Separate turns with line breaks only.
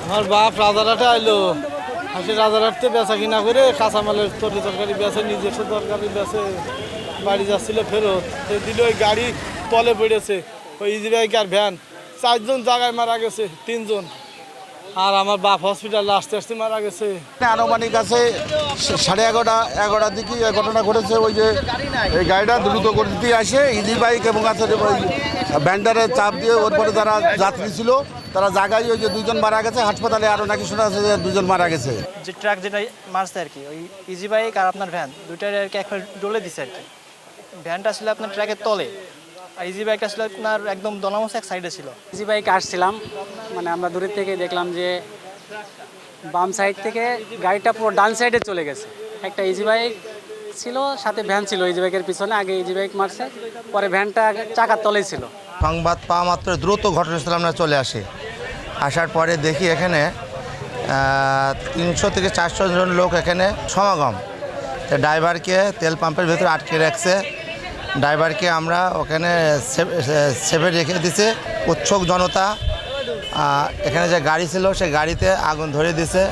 আমার বাপ রাজারহাটে আইলো, আসে রাজারহাটতে বেচা কিনা করে কাঁচামালের তরকারি বেচে, নিজস্ব তরকারি বেচে, বাড়ি যাচ্ছিল ফেরত দিল ওই গাড়ি তলে পড়েছে, ওই ইজি বাইক আর ভ্যান, 4 জন জায়গায় মারা গেছে, 3 জন। আর আমার বাপ হসপিটালে আসতে আসতে মারা গেছে।
আনুমানিক আছে 11:30-11টার দিকে এই ঘটনা ঘটেছে। ওই যে এই গাড়িটা দ্রুত গতিতে আসে ইজি বাইক এবং আছে ব্যান্ডারে চাপ দিয়ে ওর পরে যারা যাত্রী ছিল তারা জায়গায় ওই যে 2 জন মারা গেছে, হাসপাতালে আরও নাকি শোনা আছে যে 2 জন মারা গেছে।
যে ট্রাক যেটা মারছে আর কি, ওই ইজি বাইক আর আপনার ভ্যান দুইটার আর কি একবার ডলে দিছে আর কি। ভ্যানটা ছিল আপনার ট্রাকের তলে, আর ইজি বাইকটা ছিল আপনার একদম দলামস এক সাইডে ছিল।
ইজি বাইক আসছিলাম, মানে আমরা দূরের থেকে দেখলাম যে বাম সাইড থেকে গাড়িটা পুরো ডান সাইডে চলে গেছে। একটা ইজি বাইক ছিল, সাথে ভ্যান ছিল ইজি বাইকের পিছনে, আগে ইজি বাইক মারছে, পরে ভ্যানটা চাকার তলেই ছিল।
সংবাদ পাওয়া মাত্র দ্রুত ঘটনাস্থলে আমরা চলে আসি। আসার পরে দেখি এখানে 300 থেকে 400 জন লোক এখানে সমাগম। ড্রাইভারকে তেল পাম্পের ভেতরে আটকে রাখছে, ড্রাইভারকে আমরা ওখানে সেভে রেখে দিছে। উৎসুক জনতা এখানে যে গাড়ি ছিল সেই গাড়িতে আগুন ধরে দিছে।